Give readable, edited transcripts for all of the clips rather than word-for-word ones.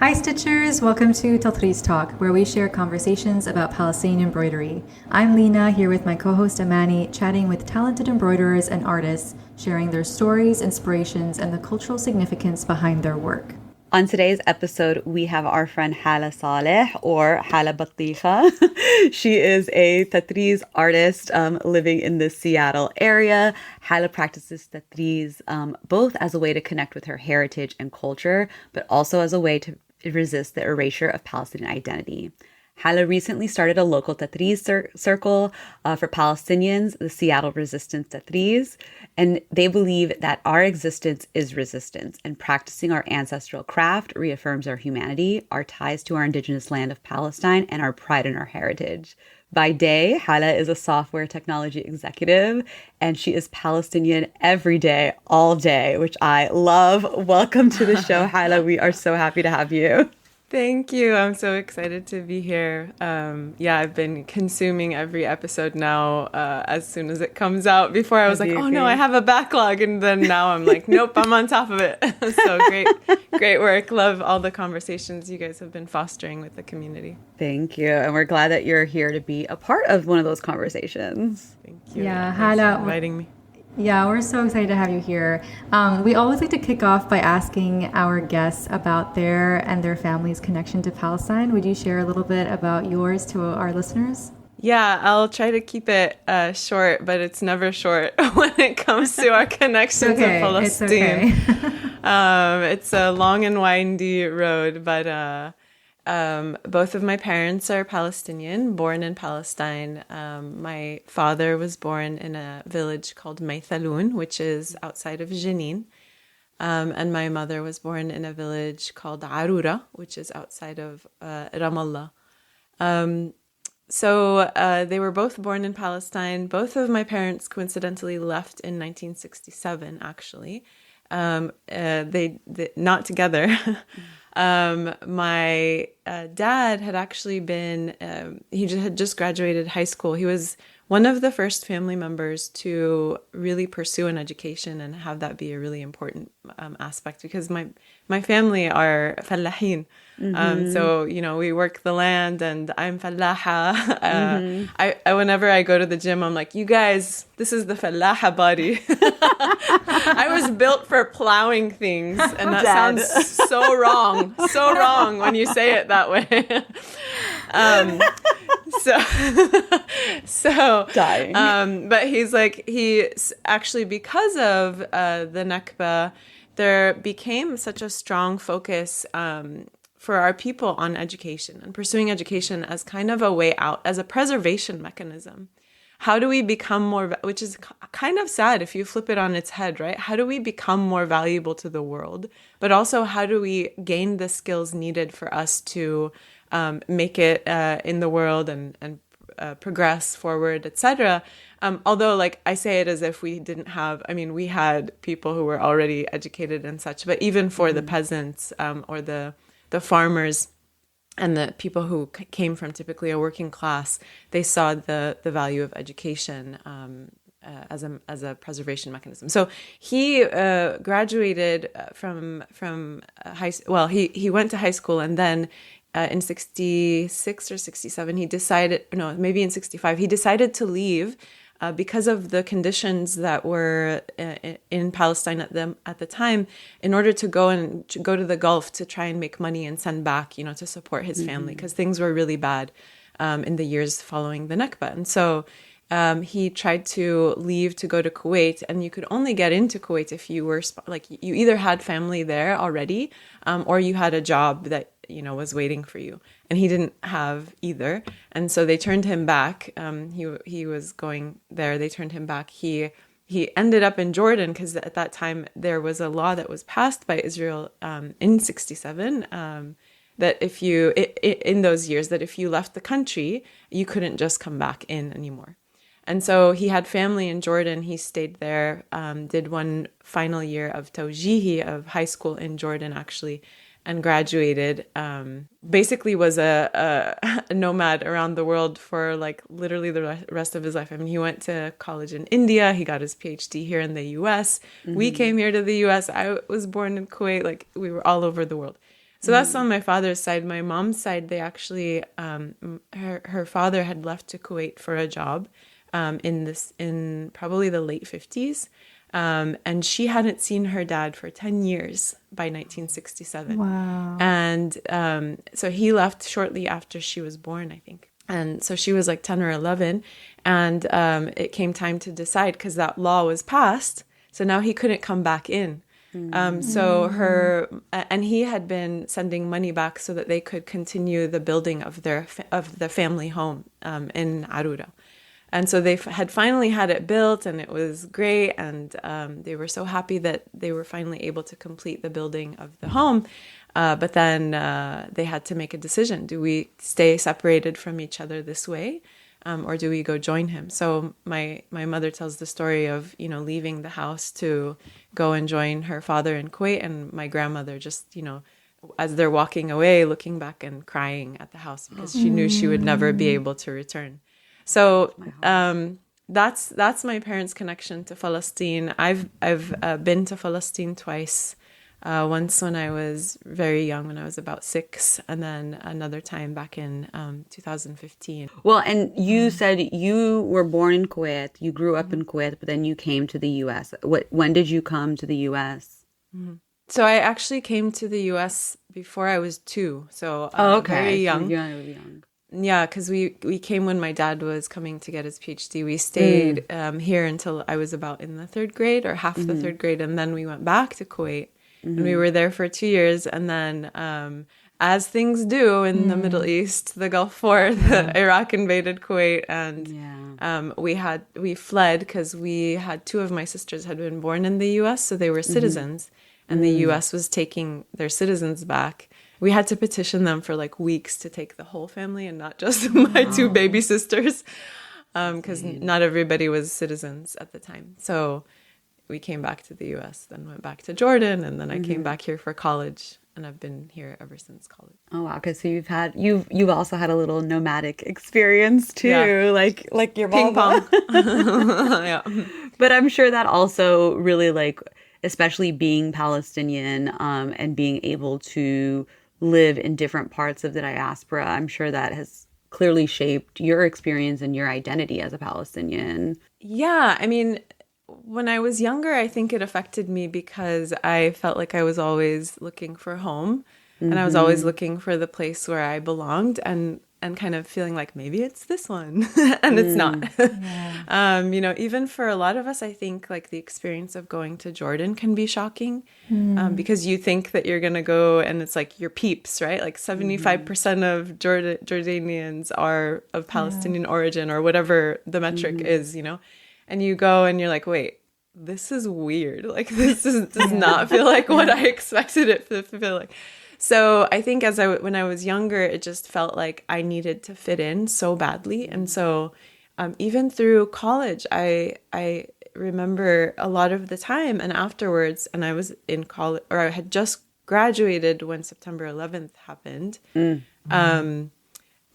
Hi Stitchers, welcome to Tatreez Talk, where we share conversations about Palestinian embroidery. I'm Lena, here with my co-host Amani, chatting with talented embroiderers and artists, sharing their stories, inspirations, and the cultural significance behind their work. On today's episode, we have our friend Hala Saleh, or Hala Battiha. She is a Tatreez artist living in the Seattle area. Hala practices Tatreez both as a way to connect with her heritage and culture, but also as a way to resist the erasure of Palestinian identity. Hala recently started a local Tatreez circle for Palestinians, the Seattle Resistance Tatreez, and they believe that our existence is resistance, and practicing our ancestral craft reaffirms our humanity, our ties to our indigenous land of Palestine, and our pride in our heritage. By day, Hala is a software technology executive, and she is Palestinian every day, all day, which I love. Welcome to the show, Hala. We are so happy to have you. Thank you. I'm so excited to be here. I've been consuming every episode now as soon as it comes out. Before I was like, oh no, I have a backlog. And then now I'm like, nope, I'm on top of it. So great work. Love all the conversations you guys have been fostering with the community. Thank you. And we're glad that you're here to be a part of one of those conversations. Thank you. Yeah, Thanks Hala, for inviting me. Yeah, we're so excited to have you here. We always like to kick off by asking our guests about their and their family's connection to Palestine. Would you share a little bit about yours to our listeners? Yeah, I'll try to keep it short, but it's never short when it comes to our connection to Palestine. It's okay. It's a long and windy road, but both of my parents are Palestinian, born in Palestine. My father was born in a village called Maythaloun, which is outside of Jenin. And my mother was born in a village called Arura, which is outside of Ramallah. So they were both born in Palestine. Both of my parents coincidentally left in 1967, actually. They not together. My dad had actually been, he had just graduated high school. He was one of the first family members to really pursue an education and have that be a really important aspect, because my family are fallahin. So, we work the land, and I'm fallaha. I whenever I go to the gym, I'm like, you guys, this is the fallaha body. I was built for plowing things, and that sounds so wrong when you say it that way. So Dying. but he actually, because of the Nakba, there became such a strong focus for our people on education and pursuing education as kind of a way out, as a preservation mechanism. How do we become more, which is kind of sad if you flip it on its head, right? How do we become more valuable to the world? But also, how do we gain the skills needed for us to make it in the world and progress forward, etc. Although, like, I say it as if we didn't have, we had people who were already educated and such, but even for the peasants or the farmers and the people who came from typically a working class, they saw the value of education as a preservation mechanism. So he graduated from high. Well, he went to high school, and then in 66 or 67, he decided. No, maybe in 65, he decided to leave. Because of the conditions that were in Palestine at the time, in order to go to the Gulf to try and make money and send back, to support his family, because things were really bad in the years following the Nakba. And so he tried to leave to go to Kuwait, and you could only get into Kuwait if you were you either had family there already, or you had a job that was waiting for you. And he didn't have either. And so they turned him back. He was going there. They turned him back. He ended up in Jordan, because at that time there was a law that was passed by Israel in 67 that if you, in those years, that if you left the country, you couldn't just come back in anymore. And so he had family in Jordan. He stayed there, did one final year of tawjihi, of high school in Jordan, actually, and graduated. Basically was a nomad around the world for literally the rest of his life. He went to college in India. He got his PhD here in the US. Mm-hmm. We came here to the US. I was born in Kuwait. We were all over the world. So that's on my father's side. My mom's side, they actually, her father had left to Kuwait for a job in probably the late 50s. And she hadn't seen her dad for 10 years by 1967. Wow. And so he left shortly after she was born, I think. And so she was like 10 or 11. And it came time to decide because that law was passed. So now he couldn't come back in. And he had been sending money back so that they could continue the building of the family home in Arura. And so they had finally had it built, and it was great. And they were so happy that they were finally able to complete the building of the home. But then they had to make a decision. Do we stay separated from each other this way? Or do we go join him? So my mother tells the story of, leaving the house to go and join her father in Kuwait, and my grandmother just, as they're walking away, looking back and crying at the house because she knew she would never be able to return. So that's my parents' connection to Falasteen. I've been to Falasteen twice. Once when I was very young, when I was about 6, and then another time back in 2015. Well, and you said you were born in Kuwait, you grew up in Kuwait, but then you came to the U.S. When did you come to the U.S.? So I actually came to the U.S. before I was 2, so very young. So really young. Yeah, because we came when my dad was coming to get his PhD. We stayed here until I was about in the 3rd grade or half the 3rd grade, and then we went back to Kuwait. And we were there for 2 years. And then, as things do in the Middle East, the Gulf War, Iraq invaded Kuwait. And we fled because we had 2 of my sisters had been born in the U.S., so they were citizens. And the U.S. was taking their citizens back. We had to petition them for like weeks to take the whole family and not just my 2 baby sisters, because not everybody was citizens at the time. So we came back to the U.S., then went back to Jordan, and then I came back here for college, and I've been here ever since college. Oh wow! Okay, so you've also had a little nomadic experience too, like your ping pong. Yeah, but I'm sure that also really especially being Palestinian and being able to live in different parts of the diaspora, I'm sure that has clearly shaped your experience and your identity as a Palestinian. Yeah, I mean, when I was younger, I think it affected me because I felt like I was always looking for home, and I was always looking for the place where I belonged, and kind of feeling like maybe it's this one and it's not. Yeah. Even for a lot of us, I think like the experience of going to Jordan can be shocking because you think that you're going to go and it's like your peeps, right? Like 75% of Jordanians are of Palestinian origin or whatever the metric is, and you go and you're like, wait, this is weird. Like this does not feel like what I expected it to feel like. So I think when I was younger, it just felt like I needed to fit in so badly. And so even through college, I remember a lot of the time and afterwards, and I was in college, or I had just graduated when September 11th happened. And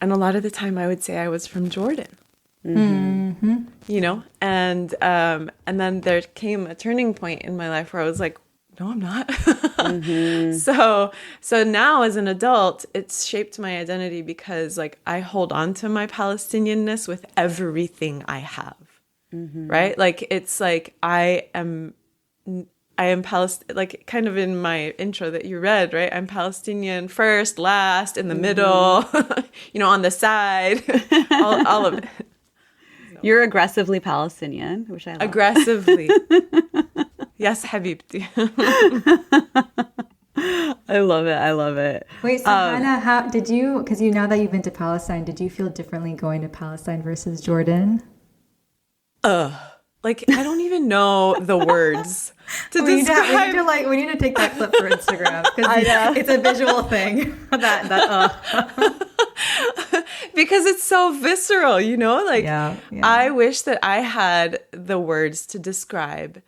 a lot of the time I would say I was from Jordan. And then there came a turning point in my life where I was like, no, I'm not. So now as an adult, it's shaped my identity because like I hold on to my Palestinianness with everything I have, right? Like it's like I am Palestinian, like kind of in my intro that you read, right? I'm Palestinian first, last, in the middle, on the side, all of it. So. You're aggressively Palestinian, which I love. Aggressively. Yes, Habibti. I love it. Wait, so Hala, how did you, because now that you've been to Palestine, did you feel differently going to Palestine versus Jordan? Like, I don't even know the words to describe. We need to take that clip for Instagram because it's a visual thing. Because it's so visceral, I wish that I had the words to describe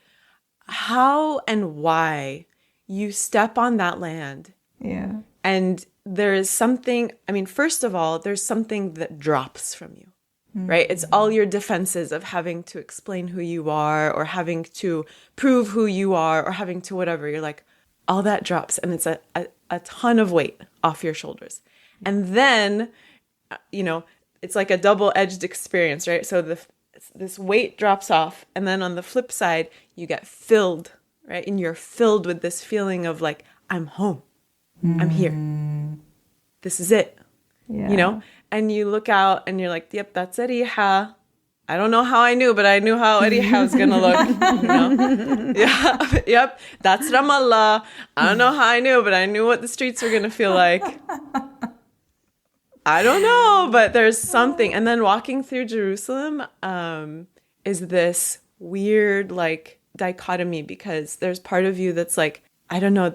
how and why you step on that land. Yeah. And there is something, first of all, there's something that drops from you, right? It's all your defenses of having to explain who you are or having to prove who you are or having to whatever. You're like, all that drops, and it's a ton of weight off your shoulders. And then, it's like a double-edged experience, right? So this weight drops off, and then on the flip side, you get filled, right? And you're filled with this feeling of like, I'm home. I'm here. This is it. Yeah. And you look out and you're like, yep, that's Ariha. I don't know how I knew, but I knew how Ariha was going to look. Yeah. Yep. That's Ramallah. I don't know how I knew, but I knew what the streets were going to feel like. I don't know, but there's something. And then walking through Jerusalem is this weird like dichotomy, because there's part of you that's like, I don't know,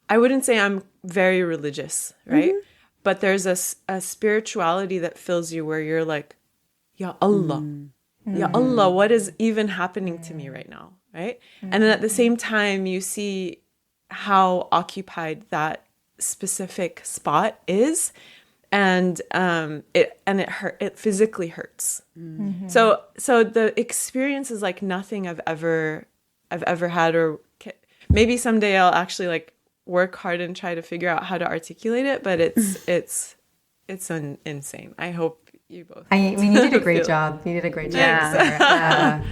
I wouldn't say I'm very religious, right? But there's a spirituality that fills you where you're like, Ya Allah, Ya Allah, what is even happening to me right now, right? And then at the same time, you see how occupied that specific spot is, and it physically hurts. So the experience is like nothing I've ever had, or maybe someday I'll actually like work hard and try to figure out how to articulate it, but it's insane. I hope you both. I mean, you did a great job. You did a great job. Yeah.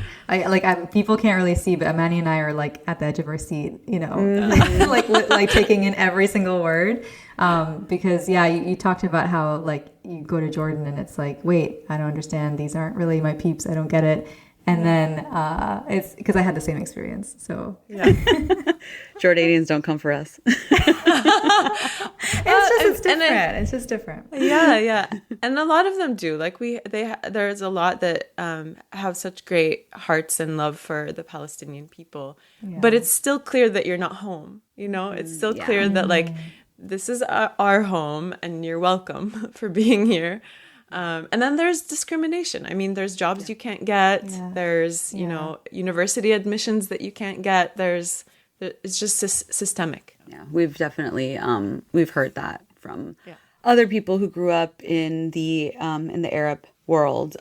People can't really see, but Amani and I are like at the edge of our seat, like taking in every single word. Because you talked about how like you go to Jordan and it's like, wait, I don't understand. These aren't really my peeps. I don't get it. And then it's because I had the same experience. So Jordanians don't come for us. It's different. It's just different. Yeah. And a lot of them do. Like there's a lot that have such great hearts and love for the Palestinian people. Yeah. But it's still clear that you're not home. It's still clear that like this is our home and you're welcome for being here. And then there's discrimination. I mean, there's jobs you can't get. Yeah. There's, university admissions that you can't get. It's just systemic. Yeah, we've definitely, we've heard that from other people who grew up in the Arab world,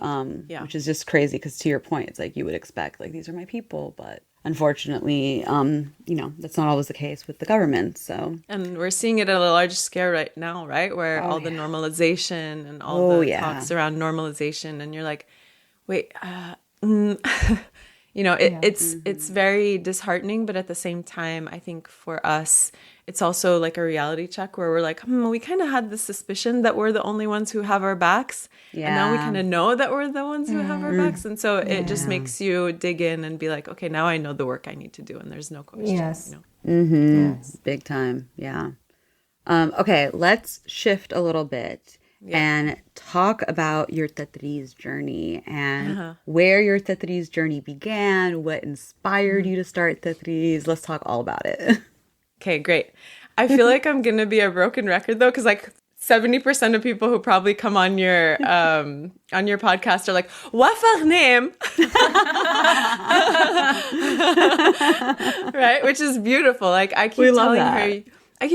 which is just crazy because to your point, it's like you would expect, like, these are my people, but unfortunately, that's not always the case with the government. So, and we're seeing it at a large scale right now, right? Where all the normalization and all the talks around normalization, and you're like, wait, it's very disheartening, but at the same time, I think for us, it's also like a reality check where we're like, we kind of had the suspicion that we're the only ones who have our backs. Yeah. And now we kind of know that we're the ones who have our backs. And so it just makes you dig in and be like, okay, now I know the work I need to do. And there's no question. Yes. Yes. Big time. Yeah. Okay, let's shift a little bit and talk about your Tatreez journey and where your Tatreez journey began, what inspired you to start Tatreez. Let's talk all about it. Okay, great. I feel like I'm going to be a broken record though, because like 70% of people who probably come on your podcast are like, Wafar name. Right? Which is beautiful. Like I keep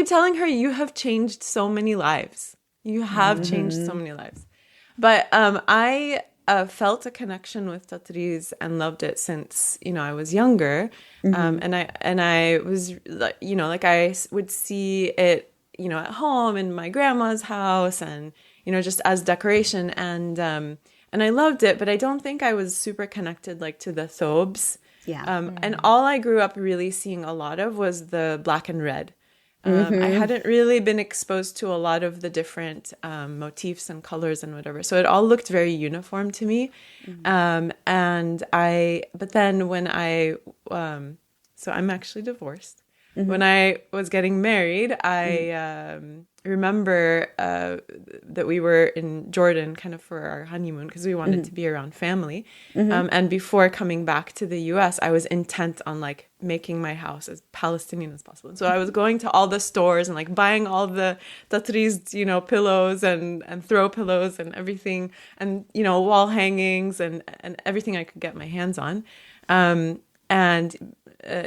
telling her, you have changed so many lives. You have changed so many lives. But I felt a connection with Tatreez and loved it since, I was younger. And I was, like I would see it, at home in my grandma's house and, just as decoration. And I loved it, but I don't think I was super connected like to the thobes. Yeah. And all I grew up really seeing a lot of was the black and red. I hadn't really been exposed to a lot of the different motifs and colors and whatever. So it all looked very uniform to me. But then when so I'm actually divorced. When I was getting married, I remember that we were in Jordan kind of for our honeymoon because we wanted to be around family. And before coming back to the US, I was intent on like making my house as Palestinian as possible. And so I was going to all the stores and like buying all the Tatreez, pillows and throw pillows and everything and, wall hangings and everything I could get my hands on.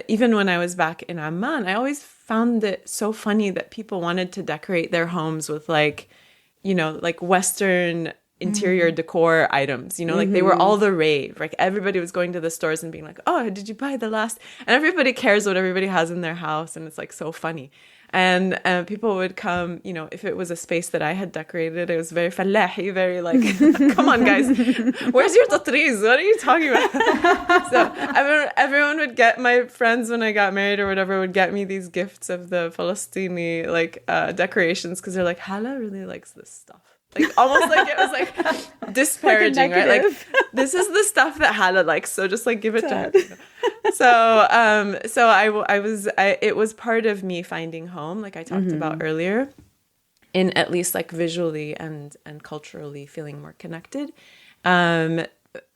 Even when I was back in Amman, I always found it so funny that people wanted to decorate their homes with like, like Western interior decor items, you know, like they were all the rave. Like everybody was going to the stores and being like, oh, did you buy the last? And everybody cares what everybody has in their house. And it's like so funny. And people would come, you know, if it was a space that I had decorated, it was very falahi, very like, come on, guys, where's your Tatreez? What are you talking about? So everyone would get, my friends when I got married or whatever would get me these gifts of the Palestinian like decorations because they're like, Hala really likes this stuff. Like almost like it was like disparaging, like right? Like this is the stuff that Hala likes, so just like give it to her. It was part of me finding home, like I talked about earlier, in at least like visually and culturally feeling more connected. And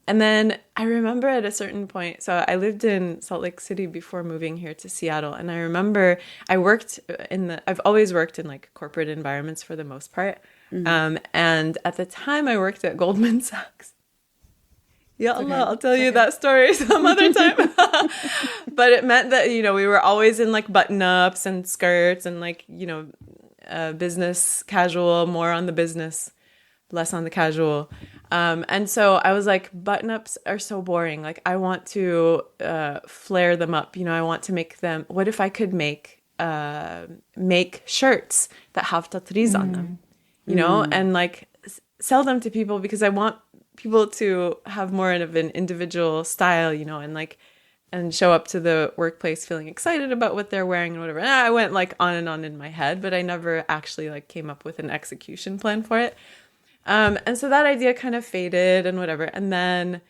then I remember at a certain point, so I lived in Salt Lake City before moving here to Seattle, and I remember I've always worked in like corporate environments for the most part. And at the time I worked at Goldman Sachs. Ya Allah, I'll tell you that story some other time. But it meant that, you know, we were always in like button-ups and skirts and like, you know, business casual, more on the business, less on the casual. And so I was like, button-ups are so boring. Like I want to flare them up. You know, I want to make them, what if I could make shirts that have Tatreez on them? You know, and like sell them to people because I want people to have more of an individual style, you know, and show up to the workplace feeling excited about what they're wearing and whatever. And I went like on and on in my head, but I never actually like came up with an execution plan for it. And so that idea kind of faded and whatever. And then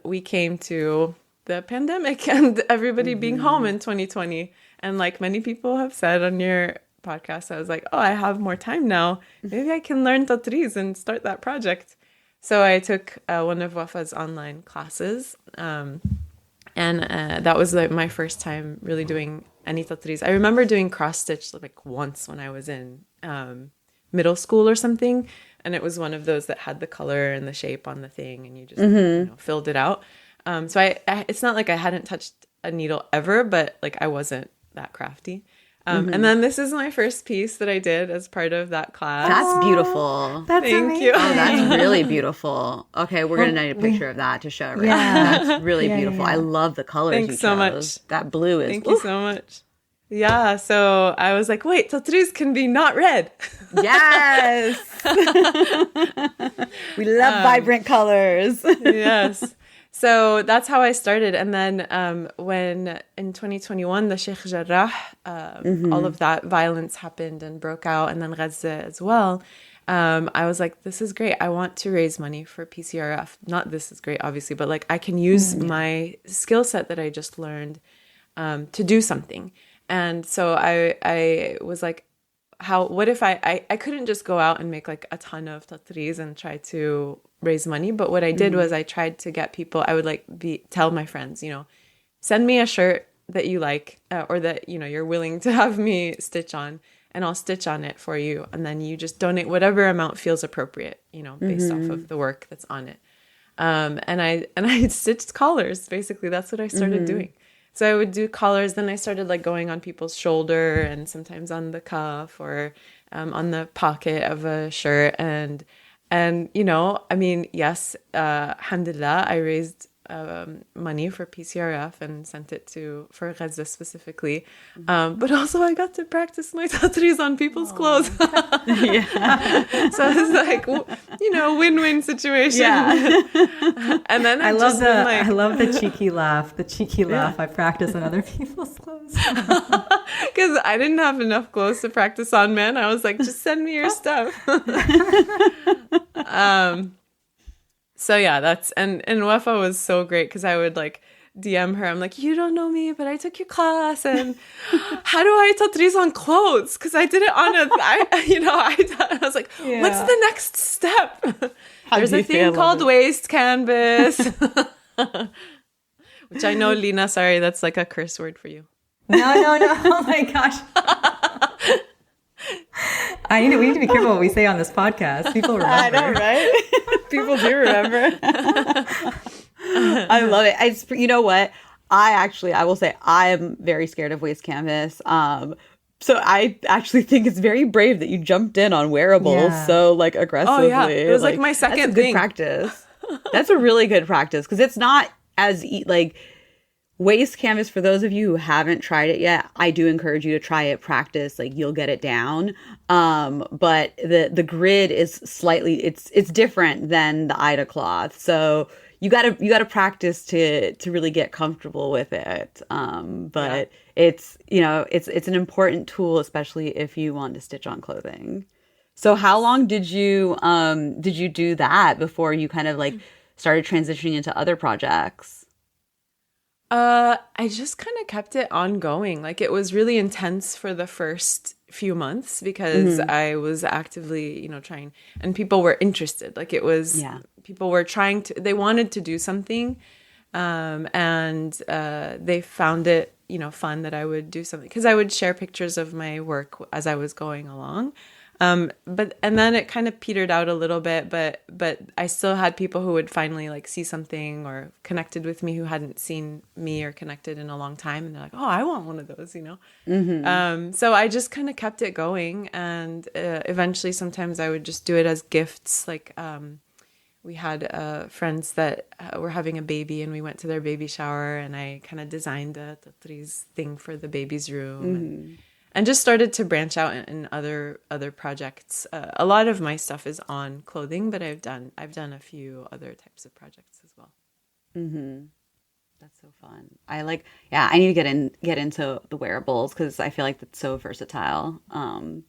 we came to the pandemic and everybody being home in 2020. And like many people have said on your podcast, I was like, oh, I have more time now. Maybe I can learn Tatreez and start that project. So I took one of Wafa's online classes. And that was like my first time really doing any Tatreez. I remember doing cross stitch like once when I was in middle school or something. And it was one of those that had the color and the shape on the thing and you just you know, filled it out. So I it's not like I hadn't touched a needle ever, but like I wasn't that crafty. And then this is my first piece that I did as part of that class. That's beautiful. That's Thank amazing. you. Oh, that's really beautiful. Okay, we're going to need a picture of that to show everyone. Yeah. That's really Yeah, beautiful. yeah. I love the colors Thanks you so chose. much. That blue is... Thank you so much. Yeah, so I was like, wait, Tatreez can be not red. Yes! We love vibrant colors. Yes. So that's how I started. And then when in 2021, the Sheikh Jarrah, all of that violence happened and broke out, and then Gaza as well, I was like, this is great. I want to raise money for PCRF. Not this is great, obviously, but like I can use my skill set that I just learned to do something. And so I was like, what if I couldn't just go out and make like a ton of Tatreez and try to raise money. But what I did was I tried to get people, I would like tell my friends, you know, send me a shirt that you like or that, you know, you're willing to have me stitch on and I'll stitch on it for you. And then you just donate whatever amount feels appropriate, you know, based off of the work that's on it. And I stitched collars. Basically, that's what I started doing. So I would do collars. Then I started like going on people's shoulder and sometimes on the cuff or on the pocket of a shirt. And you know, I mean, yes, alhamdulillah, I raised money for PCRF and sent it for Gaza specifically. But also I got to practice my Tatreez on people's clothes. Yeah. So it's like, you know, win-win situation. Yeah. And then I love the cheeky laugh. The cheeky laugh I practice on other people's clothes. Because I didn't have enough clothes to practice on men. I was like, just send me your stuff. So yeah, and Wafa was so great because I would like DM her. I'm like, you don't know me, but I took your class, and how do I Tatreez on clothes? Because I did it on I was like, what's the next step? There's a thing called waist canvas, which I know, Lina. Sorry, that's like a curse word for you. No. Oh my gosh. We need to be careful what we say on this podcast. People remember. I know, right? People do remember. I love it. You know what? I will say I am very scared of waist canvas. So I actually think it's very brave that you jumped in on wearables so like aggressively. Oh yeah, it was like my second that's a thing. good practice. That's a really good practice because it's not as like waste canvas. For those of you who haven't tried it yet, I do encourage you to try it. Practice, like you'll get it down. But the grid is slightly it's different than the Ida cloth. So you gotta practice to really get comfortable with it. But it's it's an important tool, especially if you want to stitch on clothing. So how long did you do that before you kind of like started transitioning into other projects? I just kind of kept it ongoing. Like it was really intense for the first few months because I was actively, trying, and people were interested. Like it was, people were they wanted to do something, and they found it, fun that I would do something because I would share pictures of my work as I was going along. And then it kind of petered out a little bit, but I still had people who would finally like see something or connected with me who hadn't seen me or connected in a long time. And they're like, oh, I want one of those, So I just kind of kept it going. And eventually sometimes I would just do it as gifts. Like we had friends that were having a baby and we went to their baby shower and I kind of designed a Tatreez thing for the baby's room. And just started to branch out in other projects. A lot of my stuff is on clothing, but I've done a few other types of projects as well. That's so fun. I need to get into the wearables because I feel like that's so versatile. And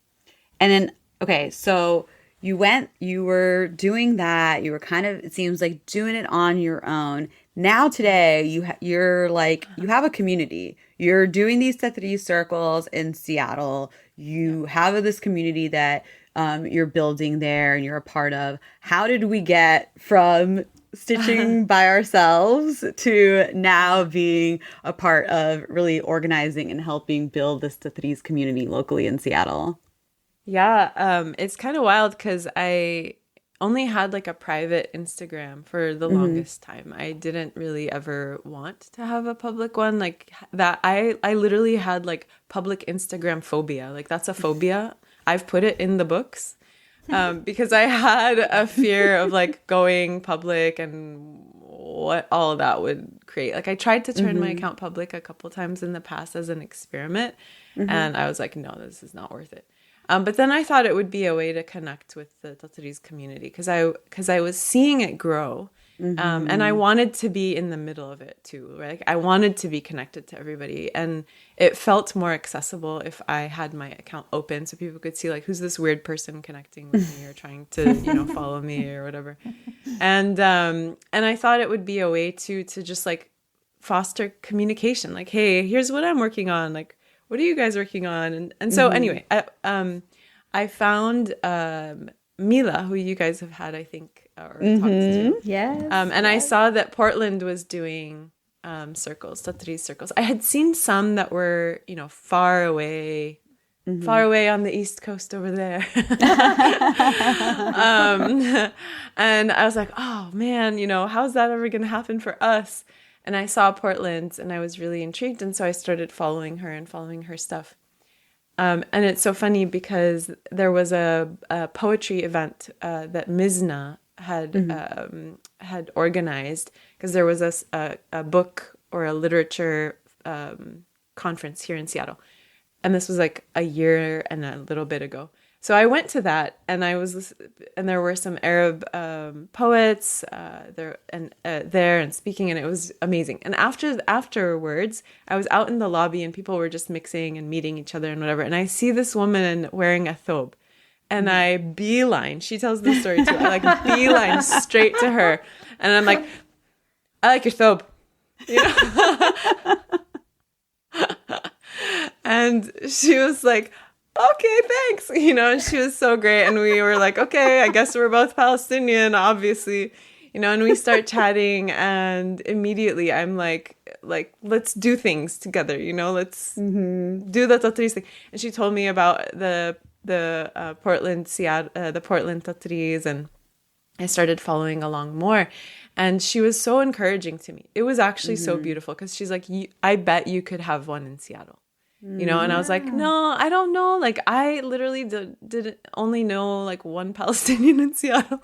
then okay, so you were doing that. You were kind of, it seems like, doing it on your own. Now today you're like, you have a community. You're doing these Tatreez circles in Seattle. You have this community that you're building there and you're a part of. How did we get from stitching by ourselves to now being a part of really organizing and helping build this Tatreez community locally in Seattle? Yeah, it's kind of wild because I only had like a private Instagram for the longest time. I didn't really ever want to have a public one like that. I literally had like public Instagram phobia. Like that's a phobia. I've put it in the books because I had a fear of like going public and what all of that would create. Like I tried to turn my account public a couple times in the past as an experiment and I was like, no, this is not worth it. But then I thought it would be a way to connect with the Tatreez community because I was seeing it grow, and I wanted to be in the middle of it too. Right? Like, I wanted to be connected to everybody, and it felt more accessible if I had my account open so people could see like who's this weird person connecting with me or trying to follow me or whatever. And I thought it would be a way to just like foster communication. Like, hey, here's what I'm working on. Like, what are you guys working on? And so anyway, I found Mila, who you guys have had, I think, or talked to. Yes. And I saw that Portland was doing circles, Tatreez circles. I had seen some that were, far away on the East Coast over there. And I was like, oh man, how's that ever going to happen for us? And I saw Portland and I was really intrigued. And so I started following her and following her stuff. And it's so funny because there was a poetry event that Mizna had organized because there was a book or a literature conference here in Seattle. And this was like a year and a little bit ago. So I went to that, and there were some Arab poets there and speaking, and it was amazing. And afterwards, I was out in the lobby, and people were just mixing and meeting each other and whatever. And I see this woman wearing a thobe, and I beeline. She tells the story too. I like beeline straight to her, and I'm like, I like your thobe, And she was like, okay, thanks. And she was so great. And we were like, okay, I guess we're both Palestinian, obviously, and we start chatting, and immediately I'm like, let's do things together, let's do the Tatreez thing. And she told me about the Portland Tatreez, and I started following along more. And she was so encouraging to me. It was actually so beautiful because she's like, I bet you could have one in Seattle. And I was like, no, I don't know. Like, I literally did only know like one Palestinian in Seattle.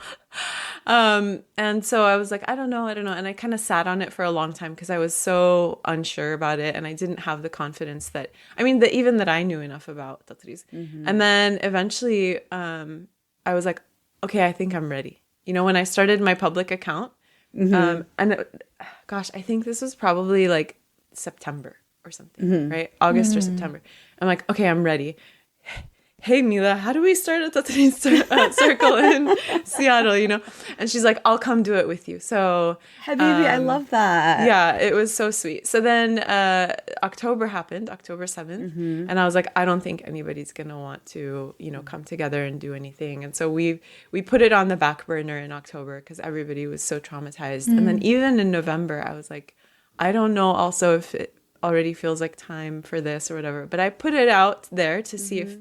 And so I was like, I don't know. And I kind of sat on it for a long time because I was so unsure about it. And I didn't have the confidence that I knew enough about Tatreez. And then eventually I was like, okay, I think I'm ready. When I started my public account, gosh, I think this was probably like September or something, right? August or September. I'm like, okay, I'm ready. Hey, Mila, how do we start a Tatreez circle in Seattle, And she's like, I'll come do it with you. So, Habibi, I love that. Yeah, it was so sweet. So then October happened, October 7th. And I was like, I don't think anybody's going to want to, come together and do anything. And so we put it on the back burner in October because everybody was so traumatized. And then even in November, I was like, I don't know also if it already feels like time for this or whatever, but I put it out there to see if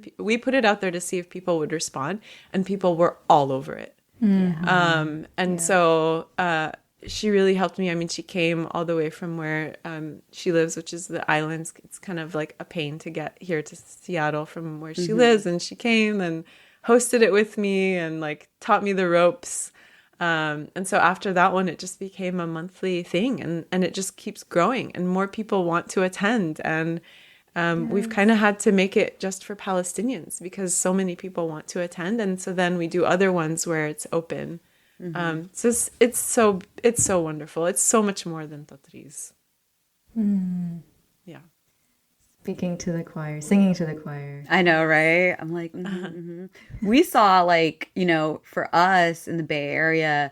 people would respond, and people were all over it. So she really helped me. I mean, she came all the way from where she lives, which is the islands. It's kind of like a pain to get here to Seattle from where she lives, and she came and hosted it with me and like taught me the ropes. And so after that one, it just became a monthly thing, and it just keeps growing, and more people want to attend. And we've kind of had to make it just for Palestinians because so many people want to attend. And so then we do other ones where it's open. So it's so wonderful. It's so much more than Tatreez. Yeah. Speaking to the choir, singing to the choir. I know, right? I'm like, we saw like, for us in the Bay Area,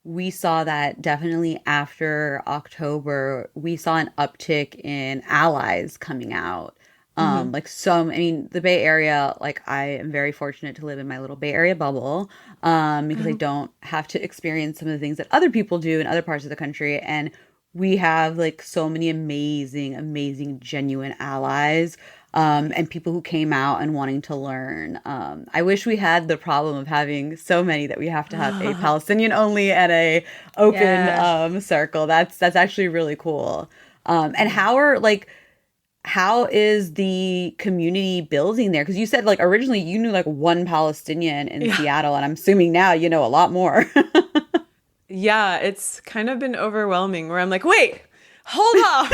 we saw that definitely after October, we saw an uptick in allies coming out. The Bay Area, like I am very fortunate to live in my little Bay Area bubble because I don't have to experience some of the things that other people do in other parts of the country. And we have like so many amazing, genuine allies and people who came out and wanting to learn. I wish we had the problem of having so many that we have to have a Palestinian only and a open circle. That's actually really cool. And how is the community building there? Because you said like originally you knew like one Palestinian in Seattle, and I'm assuming now you know a lot more. Yeah, it's kind of been overwhelming where I'm like, wait, hold off.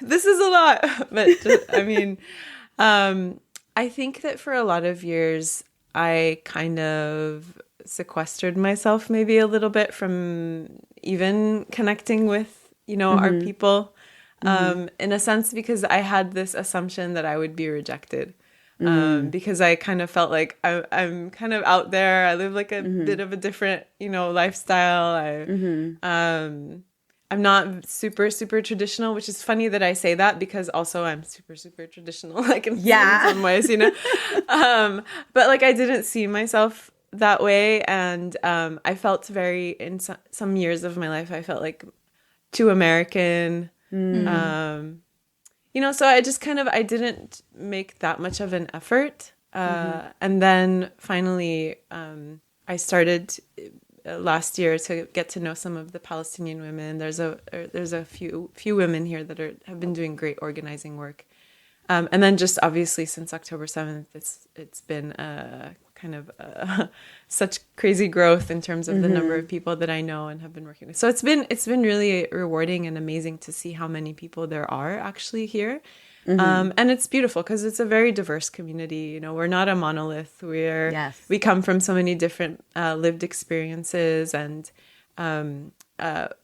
This is a lot. But I think that for a lot of years, I kind of sequestered myself maybe a little bit from even connecting with, our people in a sense, because I had this assumption that I would be rejected. Because I kind of felt like I'm kind of out there. I live like a bit of a different, lifestyle. I'm not super, super traditional, which is funny that I say that because also I'm super, super traditional, like in some ways, but like I didn't see myself that way. And I felt in some years of my life, I felt like too American. So I just I didn't make that much of an effort. And then finally, I started last year to get to know some of the Palestinian women. There's a few women here that have been doing great organizing work. And then just obviously since October 7th, it's been such crazy growth in terms of the number of people that I know and have been working with. So it's been really rewarding and amazing to see how many people there are actually here. And it's beautiful because it's a very diverse community. We're not a monolith. We come from so many different lived experiences. And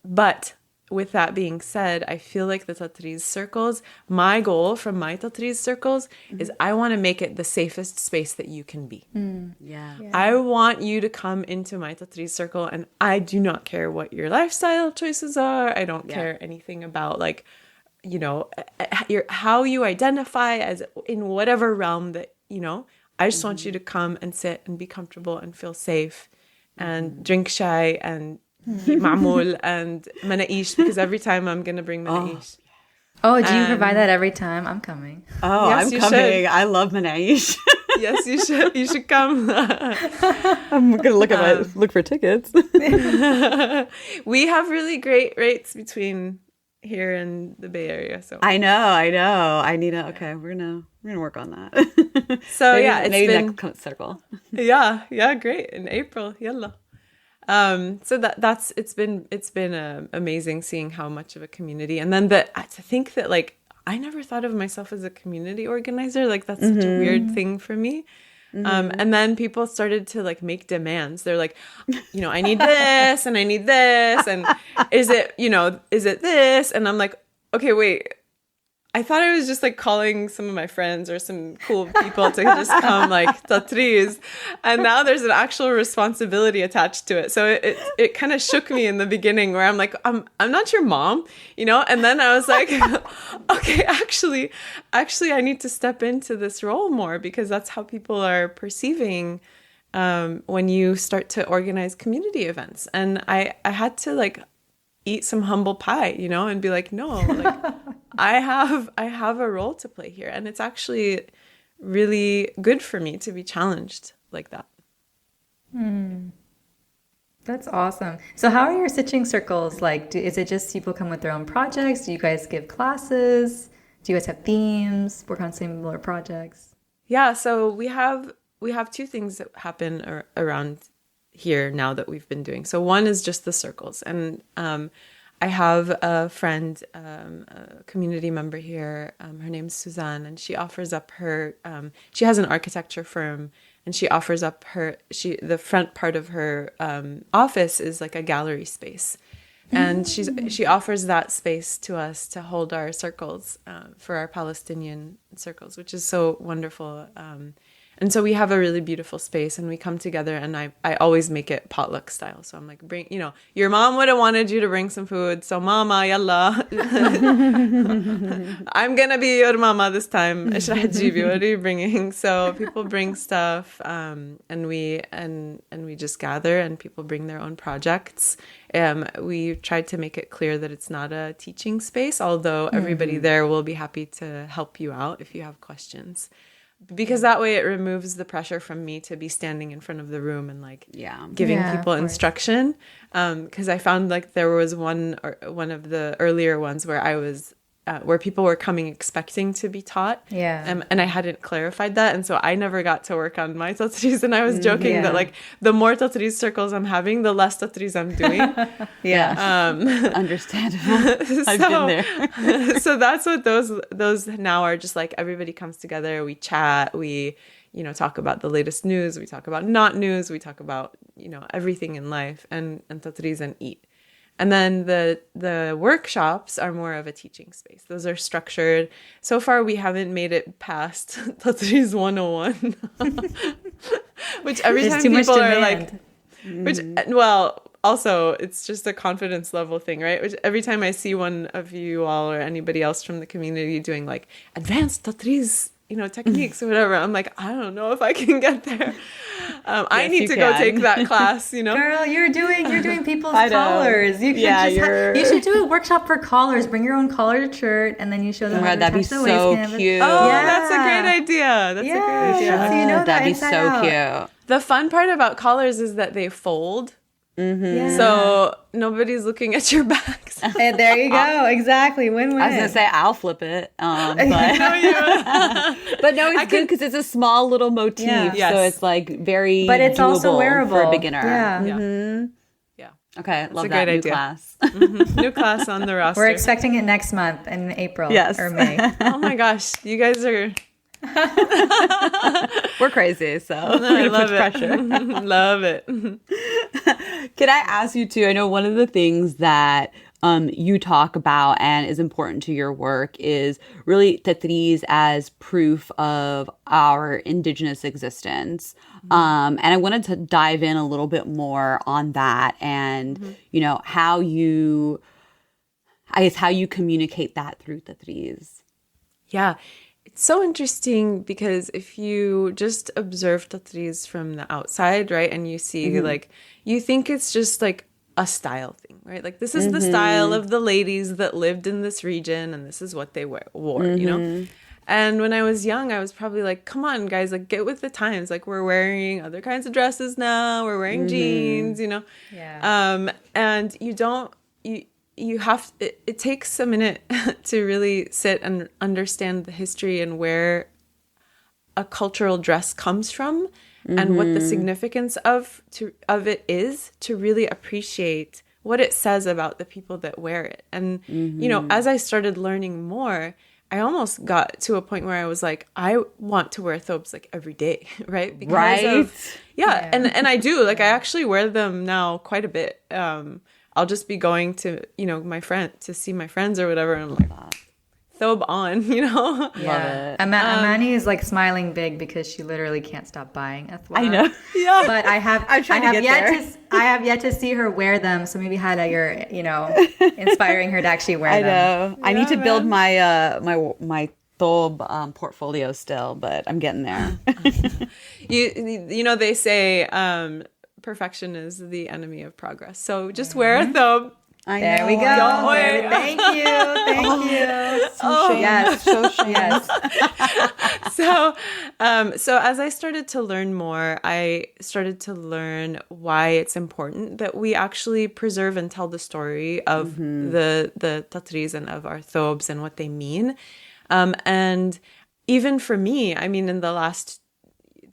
but with that being said, I feel like the Tatreez circles, my goal from my Tatreez circles is I want to make it the safest space that you can be. I want you to come into my Tatreez circle, and I do not care what your lifestyle choices are. I don't care anything about how you identify as in whatever realm that, I just want you to come and sit and be comfortable and feel safe and drink chai and eat ma'moul and manaish, because every time I'm going to bring manaish. Oh, do you provide that every time? I'm coming. Oh, yes, I'm coming. Should. I love manaish. Yes, you should. You should come. I'm going to look for tickets. We have really great rates between here in the Bay Area. So I know. I need to. Okay, we're gonna work on that. So maybe, yeah, it's maybe been next circle. yeah, great in April. Yalla. So it's been amazing seeing how much of a community, and then to think that like I never thought of myself as a community organizer. Like that's such a weird thing for me. And then people started to like make demands. They're like, I need this and I need this. And is it this? And I'm like, okay, wait. I thought I was just like calling some of my friends or some cool people to just come like Tatreez. And now there's an actual responsibility attached to it. So it kind of shook me in the beginning where I'm like, I'm not your mom, And then I was like, okay, actually I need to step into this role more because that's how people are perceiving when you start to organize community events. And I had to like eat some humble pie, and be like, no, like I have a role to play here. And it's actually really good for me to be challenged like that. That's awesome. So how are your stitching circles like? Is it just people come with their own projects? Do you guys give classes? Do you guys have themes? Work on similar projects? Yeah, so we have two things that happen around here now that we've been doing. So one is just the circles. And I have a friend, a community member here. Her name's Suzanne, and she offers up her, she has an architecture firm, and she offers up the front part of her office is like a gallery space. And she offers that space to us to hold our circles for our Palestinian circles, which is so wonderful. And so we have a really beautiful space and we come together, and I always make it potluck style. So I'm like, your mom would have wanted you to bring some food. So mama, yalla. I'm going to be your mama this time. What are you bringing? So people bring stuff and we just gather and people bring their own projects. We tried to make it clear that it's not a teaching space, although everybody there will be happy to help you out if you have questions. Because that way it removes the pressure from me to be standing in front of the room and like giving people instruction. Because I found like there was one of the earlier ones where I was where people were coming expecting to be taught. And I hadn't clarified that. And so I never got to work on my Tatreez. And I was joking that like the more Tatreez circles I'm having, the less Tatreez I'm doing. Understandable. I've been there. So that's what those now are, just like everybody comes together, we chat, we talk about the latest news, we talk about not news, we talk about everything in life and Tatreez and eat. And then the workshops are more of a teaching space. Those are structured. So far, we haven't made it past Tatreez 101, which every time people are like, also, it's just a confidence level thing, right? Which every time I see one of you all or anybody else from the community doing like advanced Tatreez, techniques or whatever, I'm like, I don't know if I can get there. I need to go take that class, Girl, you're doing people's collars. You should do a workshop for collars. Bring your own collared shirt, and then you show them how to that'd be attach the so waist cute. Oh, that's a great idea. That's a great idea. So that'd be so cute. The fun part about collars is that they fold. So nobody's looking at your backs. And there you go. Exactly. Win-win. I was going to say, I'll flip it. But no, it's good because it's a small little motif. Yes. So it's like very but it's doable also wearable for a beginner. Yeah. Okay. Love a that. great New idea. class. New class on the roster. We're expecting it next month in April or May. Oh my gosh. You guys are... We're crazy, so I love it. Pressure. Love it. Can I ask you too? I know one of the things that you talk about and is important to your work is really Tatreez as proof of our Indigenous existence. And I wanted to dive in a little bit more on that and, how you communicate that through Tatreez. Yeah. It's so interesting because if you just observe Tatreez from the outside, right, and you see like, you think it's just like a style thing, right? Like this is the style of the ladies that lived in this region and this is what they wore, And when I was young, I was probably like, come on, guys, like get with the times. Like we're wearing other kinds of dresses now. We're wearing jeans, Yeah. And it takes a minute to really sit and understand the history and where a cultural dress comes from and what the significance of it is, to really appreciate what it says about the people that wear it. And, you know, as I started learning more, I almost got to a point where I was like, I want to wear thobes like every day, right? Because yeah. And I do, like, I actually wear them now quite a bit. I'll just be going to, you know, to see my friends or whatever. And I'm like, thobe on, you know? Yeah. Love it. Amani is like smiling big because she literally can't stop buying a thobe. I know. Yeah. But I have yet to see her wear them. So maybe Hala, you're, you know, inspiring her to actually wear I them. know. I need to build my my thobe portfolio still, but I'm getting there. You know, they say perfection is the enemy of progress. So just wear a thobe. There we go. Thank you. Yes. So as I started to learn more, I started to learn why it's important that we actually preserve and tell the story of the Tatreez and of our thobes and what they mean. And even for me, I mean, in the last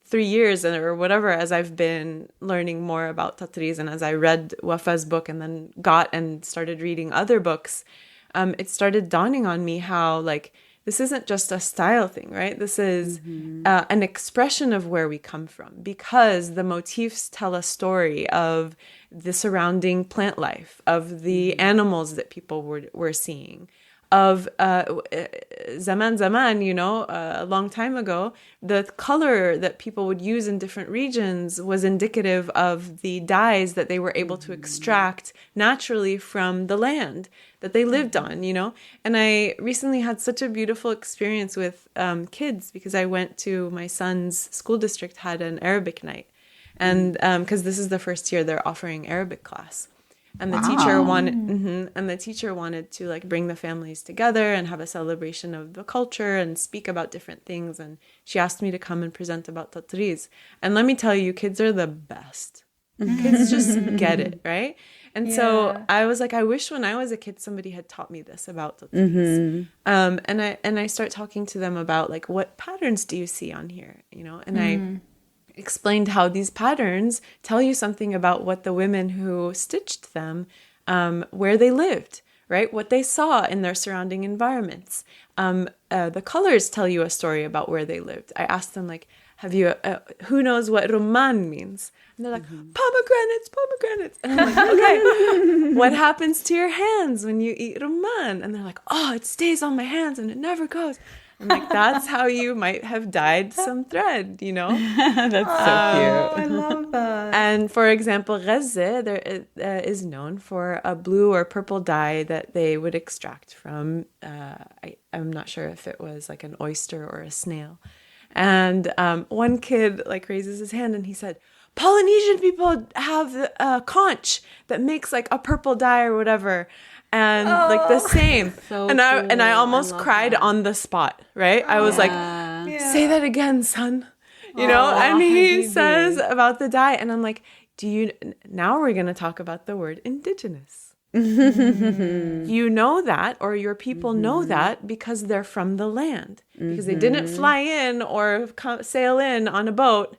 3 years or whatever, as I've been learning more about Tatreez and as I read Wafa's book and then got and started reading other books, it started dawning on me how, like, this isn't just a style thing, right? This is an expression of where we come from, because the motifs tell a story of the surrounding plant life, of the animals that people were seeing, of zaman, you know, a long time ago, the color that people would use in different regions was indicative of the dyes that they were able to extract naturally from the land that they lived on, you know. And I recently had such a beautiful experience with kids, because I went to my son's school district, had an Arabic night. And because this is the first year they're offering Arabic class. And the teacher wanted to, like, bring the families together and have a celebration of the culture and speak about different things. And she asked me to come and present about Tatreez. And let me tell you, kids are the best. Kids just get it, right? And so I was like, I wish when I was a kid somebody had taught me this about Tatreez. And I start talking to them about, like, what patterns do you see on here, you know? And I explained how these patterns tell you something about what the women who stitched them, where they lived, right? What they saw in their surrounding environments. The colors tell you a story about where they lived. I asked them, like, who knows what rumman means? And they're like, pomegranates. And I'm like, okay, what happens to your hands when you eat rumman? And they're like, oh, it stays on my hands and it never goes. I'm like, that's how you might have dyed some thread, you know? That's so I cute. love that. And for example, Ghazze is known for a blue or purple dye that they would extract from, I'm not sure if it was like an oyster or a snail. And one kid, like, raises his hand and he said, Polynesian people have a conch that makes, like, a purple dye or whatever. And like the same. So and I cool. I cried on the spot, right? I was like, say that again, son. You know, and he says about the dye, and I'm like, now we're going to talk about the word indigenous. You know that, or your people know that, because they're from the land, because they didn't fly in or sail in on a boat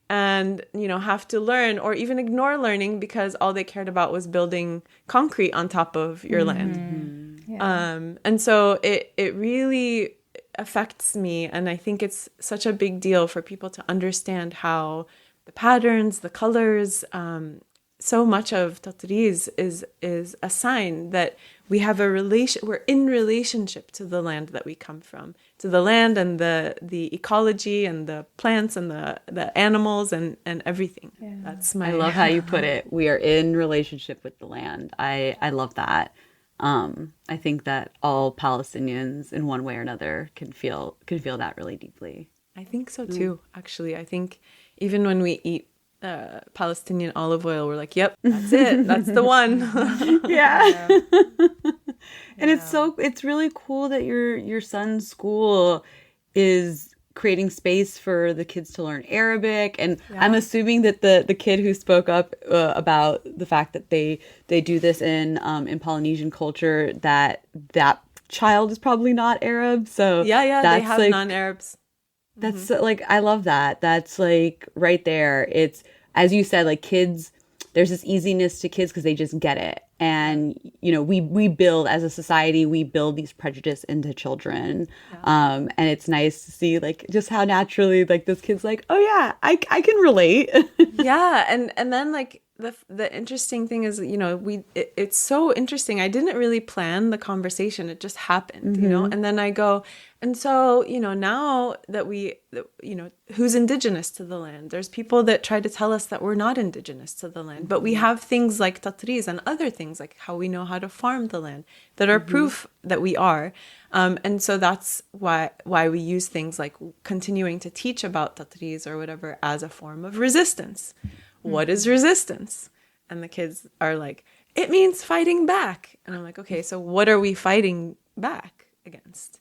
and, you know, have to learn or even ignore learning because all they cared about was building concrete on top of your land. And so it really affects me. And I think it's such a big deal for people to understand how the patterns, the colors, so much of Tatreez is a sign that we have we're in relationship to the land that we come from, to the land and the ecology and the plants and the animals and everything. That's I love how you put it. We are in relationship with the land. I love that. I think that all Palestinians in one way or another can feel that really deeply. I think so too, actually. I think even when we eat Palestinian olive oil, we're like, yep, that's it. That's the one. Yeah. And it's really cool that your son's school is creating space for the kids to learn Arabic. And I'm assuming that the kid who spoke up about the fact that they do this in Polynesian culture, that child is probably not Arab. So yeah, that's they have like, non-Arabs. that's like, I love that. That's like right there. It's, as you said, like kids, there's this easiness to kids because they just get it. And, you know, we build, as a society, we build these prejudice into children. And it's nice to see like just how naturally like this kid's like, oh yeah, I can relate. Yeah. And then like the interesting thing is, you know, it's so interesting. I didn't really plan the conversation. It just happened, you know, and then I go, and so, you know, now that you know, who's indigenous to the land? There's people that try to tell us that we're not indigenous to the land, but we have things like Tatreez and other things like how we know how to farm the land that are proof that we are. And so that's why we use things like continuing to teach about Tatreez or whatever as a form of resistance. What is resistance? And the kids are like, it means fighting back. And I'm like, okay, so what are we fighting back against?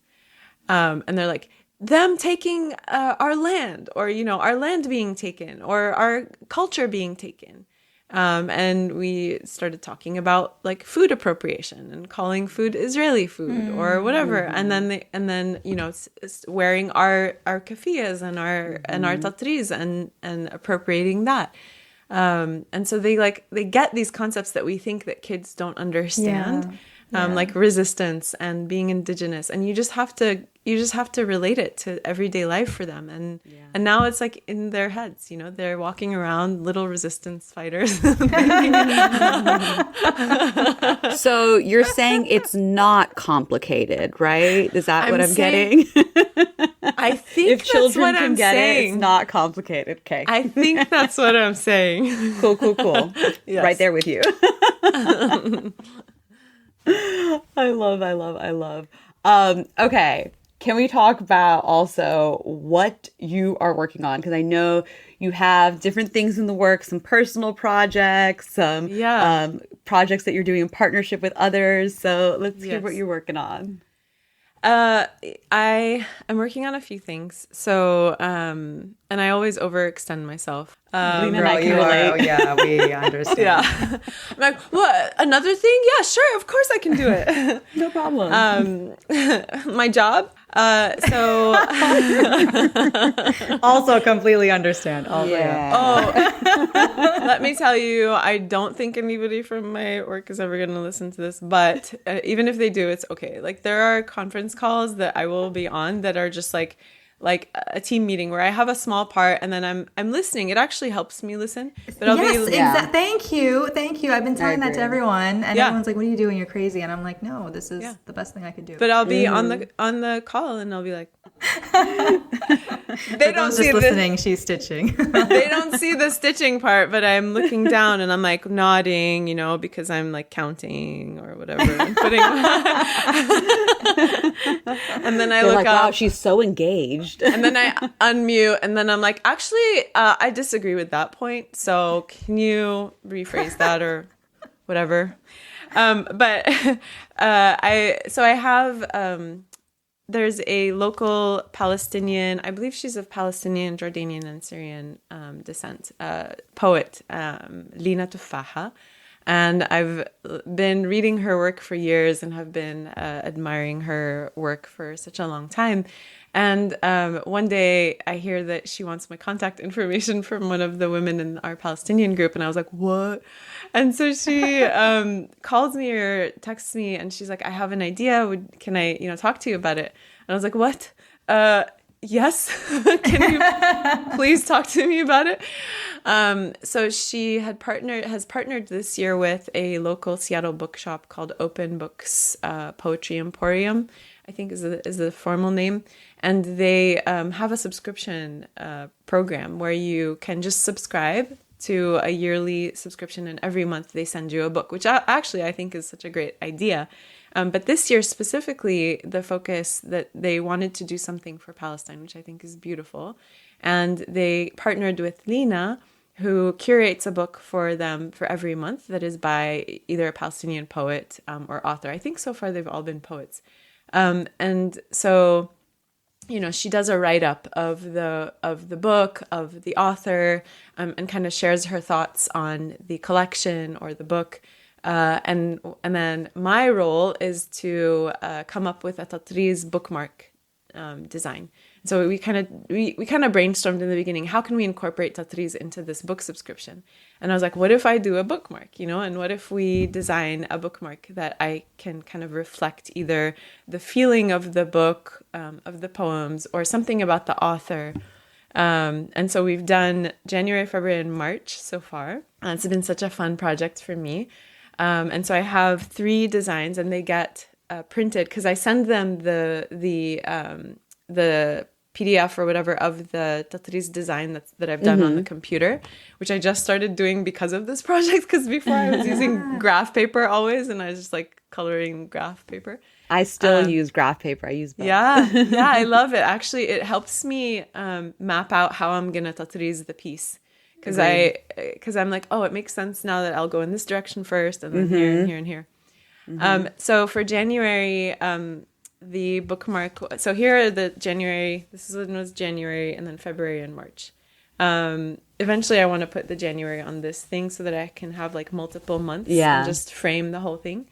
And they're like, them taking our land, or, you know, our land being taken, or our culture being taken. And we started talking about like food appropriation and calling food Israeli food or whatever. And then you know, wearing our kafiyas and our Tatreez and appropriating that. And so they get these concepts that we think that kids don't understand, like resistance and being indigenous, and you just have to relate it to everyday life for them. And now it's like in their heads, you know, they're walking around little resistance fighters. So you're saying it's not complicated, right? Is that what I'm getting? I think if that's children what can I'm get saying. it, it's not complicated. Okay. I think that's what I'm saying. Cool. Yes. Right there with you. I love. Okay. Can we talk about also what you are working on? Because I know you have different things in the works, some personal projects, some projects that you're doing in partnership with others. So let's hear what you're working on. I am working on a few things. So, and I always overextend myself. Lena and I can relate. Oh, yeah, we understand. Yeah. I'm like, what? Another thing? Yeah, sure. Of course I can do it. No problem. My job. So Also completely understand. let me tell you, I don't think anybody from my work is ever going to listen to this, but even if they do, it's okay. Like there are conference calls that I will be on that are just like a team meeting where I have a small part and then I'm listening. It actually helps me listen. But I'll Thank you. I've been telling that to everyone, and everyone's like, "What are you doing? You're crazy." And I'm like, "No, this is the best thing I could do." But I'll be on the call and I'll be like, they don't see listening. She's stitching. They don't see the stitching part, but I'm looking down and I'm like nodding, you know, because I'm like counting or whatever. And putting, and then I look like, up. Wow, she's so engaged. And then I unmute, and then I'm like, actually, I disagree with that point. So can you rephrase that or whatever? But I have. There's a local Palestinian, I believe she's of Palestinian, Jordanian, and Syrian descent, poet, Lina Tufaha. And I've been reading her work for years and have been admiring her work for such a long time. And one day I hear that she wants my contact information from one of the women in our Palestinian group. And I was like, what? And so she calls me or texts me and she's like, I have an idea. Can I, talk to you about it? And I was like, what? Yes. Can you please talk to me about it? So she has partnered this year with a local Seattle bookshop called Open Books Poetry Emporium, I think is the formal name. And they have a subscription program where you can just subscribe to a yearly subscription, and every month they send you a book, which actually I think is such a great idea. But this year specifically, the focus that they wanted to do something for Palestine, which I think is beautiful. And they partnered with Lina, who curates a book for them for every month that is by either a Palestinian poet or author. I think so far they've all been poets. And so she does a write-up of the book, of the author, and kind of shares her thoughts on the collection or the book. And then my role is to come up with a Tatreez bookmark design. So we kind of brainstormed in the beginning, how can we incorporate Tatreez into this book subscription? And I was like, what if I do a bookmark, and what if we design a bookmark that I can kind of reflect either the feeling of the book, of the poems, or something about the author. And so we've done January, February, and March so far. It's been such a fun project for me. And so I have 3 designs, and they get printed because I send them the PDF or whatever of the Tatreez design that I've done on the computer, which I just started doing because of this project, because before I was using graph paper always, and I was just like coloring graph paper. I still use graph paper. I use both. Yeah, I love it. Actually, it helps me map out how I'm going to Tatreez the piece. Because I'm like, oh, it makes sense now that I'll go in this direction first, and then here and here and here. So for January, the bookmark. So here are the January. This is when it was January, and then February and March. Eventually, I want to put the January on this thing so that I can have like multiple months and just frame the whole thing.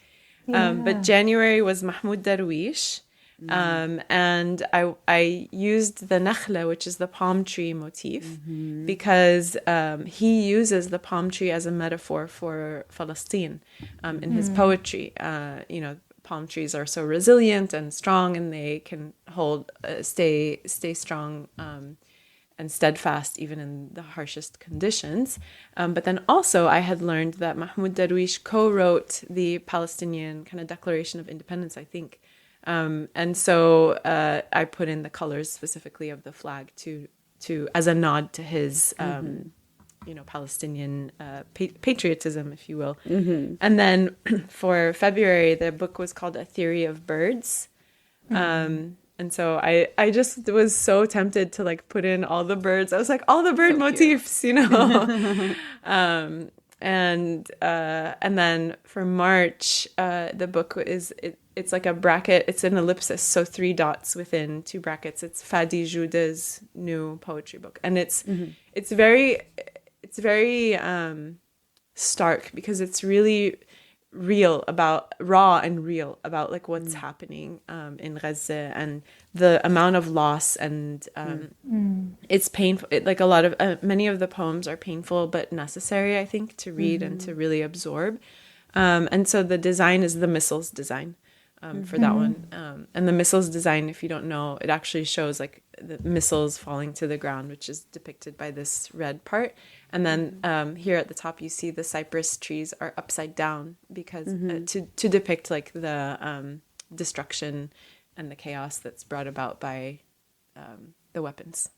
But January was Mahmoud Darwish. And I used the nakhla, which is the palm tree motif, because he uses the palm tree as a metaphor for Falasteen in his poetry. Palm trees are so resilient and strong, and they can stay strong and steadfast even in the harshest conditions. But then also I had learned that Mahmoud Darwish co-wrote the Palestinian kind of Declaration of Independence, I think. And so I put in the colors specifically of the flag to as a nod to his Palestinian patriotism, if you will. And then for February, the book was called A Theory of Birds. And so I just was so tempted to like put in all the birds. I was like, all the bird motifs, And then for March, the book it's like a bracket. It's an ellipsis, so 3 dots within 2 brackets. It's Fadi Jouda's new poetry book, and it's very stark because it's really raw and real about like what's happening in Gaza and the amount of loss, and it's painful. Many of the poems are painful but necessary, I think, to read and to really absorb. And so the design is the missiles design for that one. And the missiles design, if you don't know, it actually shows like the missiles falling to the ground, which is depicted by this red part. And then here at the top, you see the cypress trees are upside down because to depict like the destruction and the chaos that's brought about by the weapons.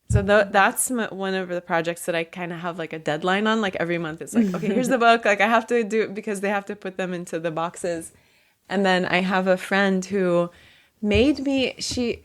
So that's one of the projects that I kind of have like a deadline on. Like every month, it's like, okay, here's the book. Like I have to do it because they have to put them into the boxes. And then I have a friend who made me.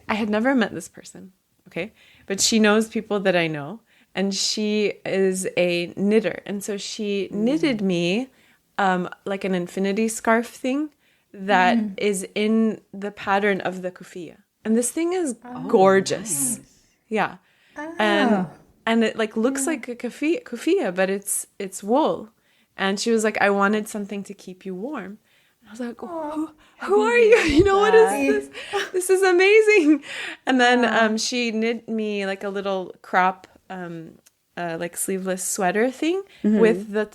I had never met this person, okay, but she knows people that I know. And she is a knitter. And so she knitted me like an infinity scarf thing that is in the pattern of the kufiya. And this thing is gorgeous. Nice. Yeah. Oh. And it like looks like a kufiya, but it's wool. And she was like, I wanted something to keep you warm. And I was like, who are you? What is this? This is amazing. And then she knit me like a little crop like sleeveless sweater thing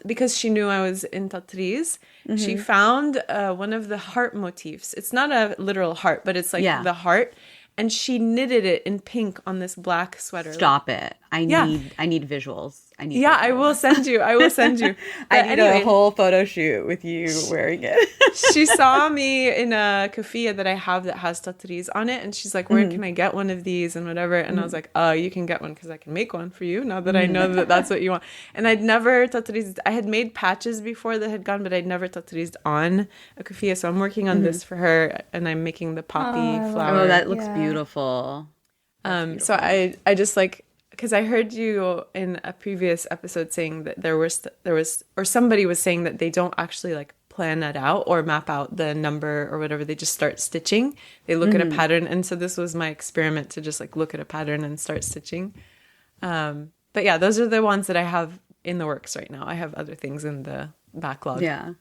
because she knew I was in Tatreez. She found one of the heart motifs. It's not a literal heart, but it's like the heart. And she knitted it in pink on this black sweater. Stop it. I need visuals. Visuals. I will send you. I need a whole photo shoot with you wearing it. She saw me in a kufiya that I have that has Tatreez on it. And she's like, where can I get one of these and whatever? And I was like, you can get one because I can make one for you now that I know that that's what you want. And I'd never Tatreezed. I had made patches before that had gone, but I'd never Tatreezed on a kufiya. So I'm working on this for her, and I'm making the poppy flower. Oh, that looks beautiful. So I just like, because I heard you in a previous episode saying that there was or somebody was saying that they don't actually like plan that out or map out the number or whatever. They just start stitching. They look at a pattern. And so this was my experiment to just like look at a pattern and start stitching. But yeah, those are the ones that I have in the works right now. I have other things in the backlog. Yeah.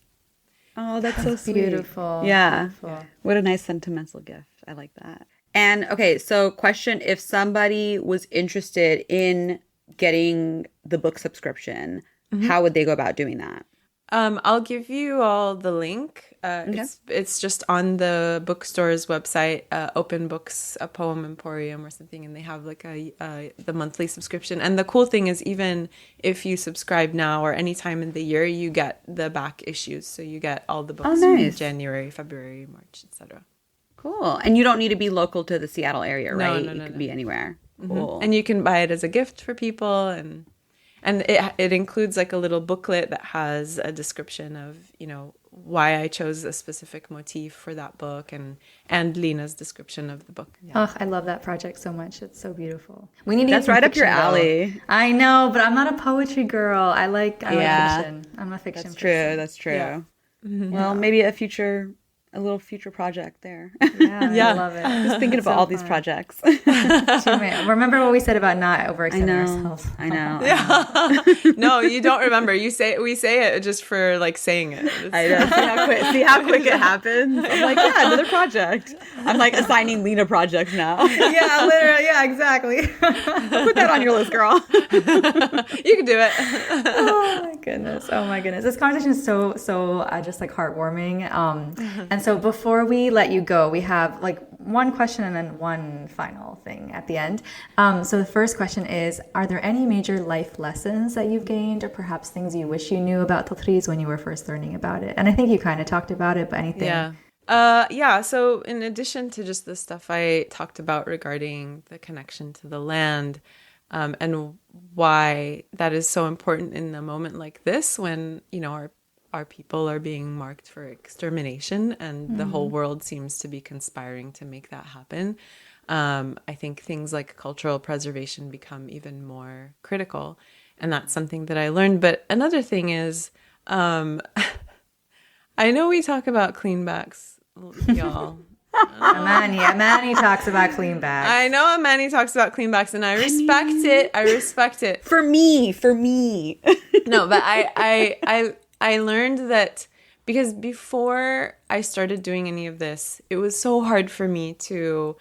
Oh, that's so sweet. Beautiful. Yeah. Beautiful. What a nice sentimental gift. I like that. And okay, so question, if somebody was interested in getting the book subscription, how would they go about doing that? I'll give you all the link. It's just on the bookstore's website, Open Books, a Poem Emporium or something, and they have like the monthly subscription. And the cool thing is, even if you subscribe now or any time in the year, you get the back issues. So you get all the books from January, February, March, etc. Cool. And you don't need to be local to the Seattle area, right? No, it could be anywhere. Cool. And you can buy it as a gift for people, and it includes like a little booklet that has a description of, you know, why I chose a specific motif for that book, and Lina's description of the book. Yeah. Oh, I love that project so much. It's so beautiful. We need to That's get some right up your fiction, though. alley. I know, but I'm not a poetry girl. I like fiction. I'm a fiction That's person. true. That's true. Yeah. Well, maybe a little future project there. Yeah, I love it. Just thinking about all these projects. Remember what we said about not overextending ourselves. I know. No, you don't remember. We say it just for like saying it. I know. See how quick it happens. I'm like, yeah, another project. I'm like assigning Lena projects now. Yeah, literally. Yeah, exactly. Put that on your list, girl. You can do it. Oh my goodness. This conversation is so just like heartwarming. And so before we let you go, we have like one question and then one final thing at the end. So the first question is, are there any major life lessons that you've gained, or perhaps things you wish you knew about Tatreez when you were first learning about it? And I think you kind of talked about it, but anything? Yeah. So in addition to just the stuff I talked about regarding the connection to the land, and why that is so important in a moment like this, when, you know, our people are being marked for extermination, and the whole world seems to be conspiring to make that happen. I think things like cultural preservation become even more critical, and that's something that I learned. But another thing is, I know we talk about cleanbacks, y'all. Amani talks about cleanbacks. I know Amani talks about cleanbacks, and I respect it. For me. No, but I learned that because before I started doing any of this, it was so hard for me to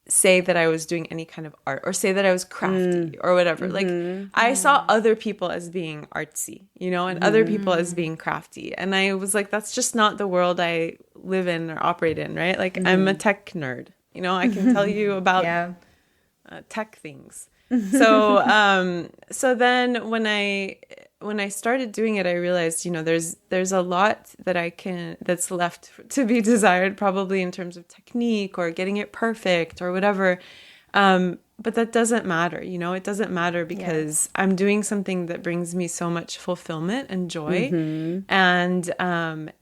say that I was doing any kind of art or say that I was crafty or whatever. Like I saw other people as being artsy, you know, and other people as being crafty. And I was like, that's just not the world I live in or operate in, right? Like I'm a tech nerd, you know, I can tell you about tech things. So, so then when I started doing it, I realized, you know, there's a lot that's left to be desired, probably in terms of technique or getting it perfect or whatever. But that doesn't matter, you know, it doesn't matter because I'm doing something that brings me so much fulfillment and joy. And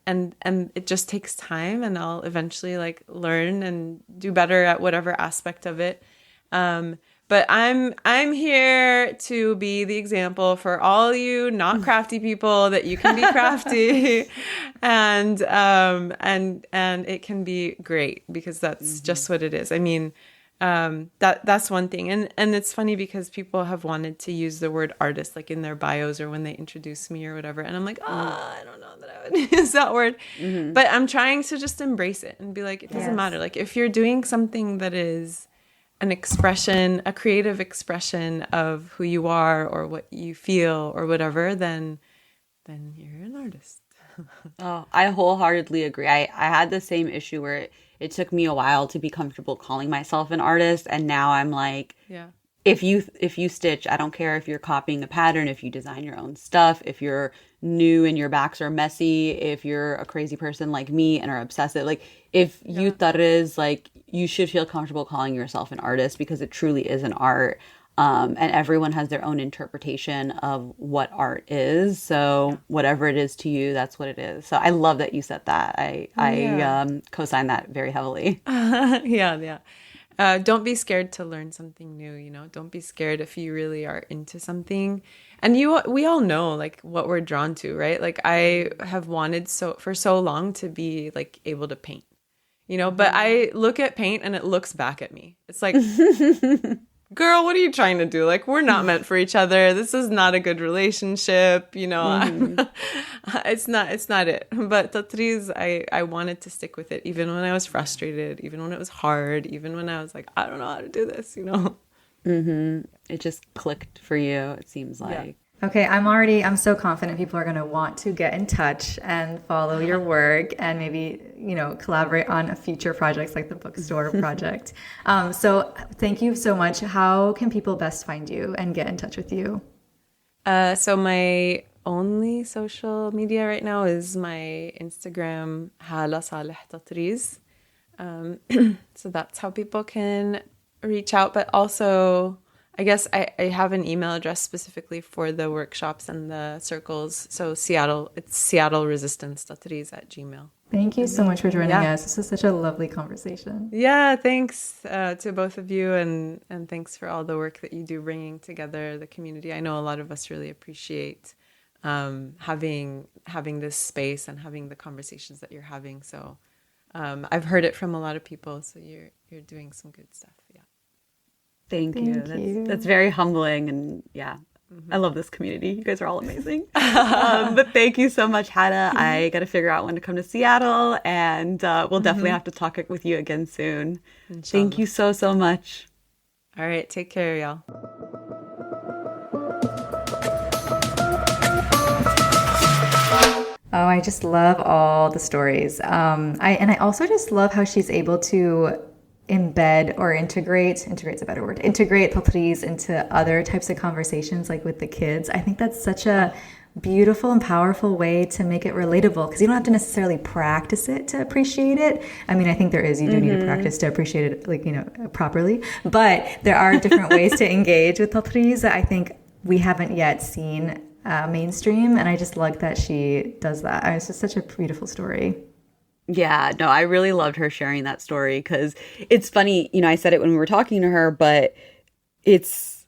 it just takes time, and I'll eventually like learn and do better at whatever aspect of it. But I'm here to be the example for all you not crafty people that you can be crafty, and it can be great, because that's just what it is. I mean, that's one thing, and it's funny because people have wanted to use the word artist like in their bios or when they introduce me or whatever, and I'm like, I don't know that I would use that word, but I'm trying to just embrace it and be like, it doesn't matter. Like if you're doing something that is an expression, a creative expression of who you are or what you feel or whatever, then you're an artist. Oh, I wholeheartedly agree. I had the same issue where it took me a while to be comfortable calling myself an artist, and now I'm like, if you stitch, I don't care if you're copying a pattern, if you design your own stuff, if you're new and your backs are messy, if you're a crazy person like me and are obsessive, like if you Tatreez, like you should feel comfortable calling yourself an artist, because it truly is an art. And everyone has their own interpretation of what art is. So whatever it is to you, that's what it is. So I love that you said that. I co-sign that very heavily. Yeah. don't be scared to learn something new, you know, don't be scared if you really are into something. And we all know like what we're drawn to, right? Like I have wanted for so long to be like able to paint, you know, but I look at paint and it looks back at me. It's like, girl, what are you trying to do? Like, we're not meant for each other. This is not a good relationship. You know, it's not it. But Tatreez, I wanted to stick with it, even when I was frustrated, even when it was hard, even when I was like, I don't know how to do this, you know? It just clicked for you, it seems like. Yeah. Okay, I'm so confident people are going to want to get in touch and follow your work and maybe, you know, collaborate on future projects like the bookstore project. So thank you so much. How can people best find you and get in touch with you? So my only social media right now is my Instagram, Hala Saleh Tatreez. So that's how people can reach out. But also, I guess I have an email address specifically for the workshops and the circles. So it's Seattle Resistance Tatreez@gmail. Thank you so much for joining us. This is such a lovely conversation. Yeah, thanks to both of you, and thanks for all the work that you do bringing together the community. I know a lot of us really appreciate having this space and having the conversations that you're having. So I've heard it from a lot of people. So you're doing some good stuff. Yeah. Thank you. That's very humbling, and I love this community. You guys are all amazing. But thank you so much, Hala. I got to figure out when to come to Seattle, and we'll definitely have to talk with you again soon. Inshallah. Thank you so, so much. All right. Take care, y'all. Oh, I just love all the stories. I also just love how she's able to embed or integrate's a better word, integrate Tatreez into other types of conversations, like with the kids. I think that's such a beautiful and powerful way to make it relatable, because you don't have to necessarily practice it to appreciate it. I mean, I think there is, you do need to practice to appreciate it, like, you know, properly, but there are different ways to engage with Tatreez that I think we haven't yet seen mainstream, and I just like that she does that. It's just such a beautiful story. Yeah, no, I really loved her sharing that story, because it's funny, you know, I said it when we were talking to her, but it's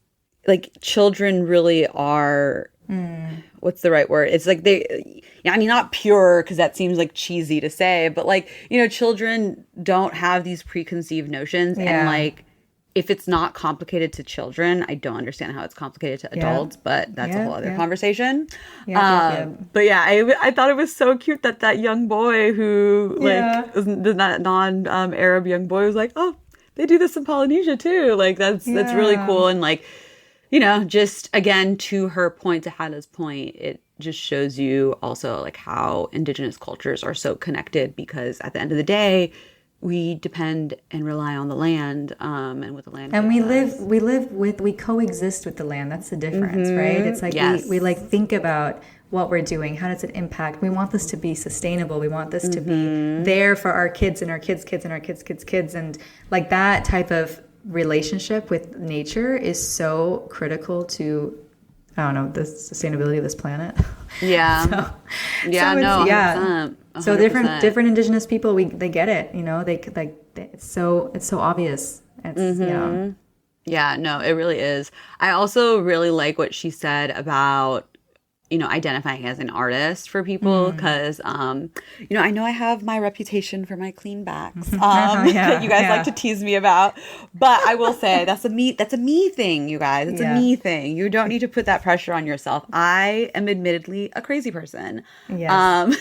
like children really are, what's the right word? It's like I mean, not pure, because that seems like cheesy to say, but like, you know, children don't have these preconceived notions. Yeah. And like, if it's not complicated to children, I don't understand how it's complicated to adults, but that's a whole other conversation. But yeah, I thought it was so cute that young boy who like that non-Arab young boy was like, oh, they do this in Polynesia too. Like that's really cool. And like, you know, just again, to her point, to Hala's point, it just shows you also like how Indigenous cultures are so connected, because at the end of the day, we depend and rely on the land, and with the land. And we coexist with the land. That's the difference, right? It's like we like think about what we're doing. How does it impact? We want this to be sustainable. We want this to be there for our kids and our kids' kids and our kids' kids' kids. And like that type of relationship with nature is so critical to, I don't know, the sustainability of this planet. Yeah. So different Indigenous people, they get it, you know, it's so obvious. It's, Yeah, no, it really is. I also really like what she said about, you know, identifying as an artist for people, because, you know I have my reputation for my clean backs, that you guys like to tease me about, but I will say that's a me thing, you guys. It's a me thing. You don't need to put that pressure on yourself. I am admittedly a crazy person. Yes.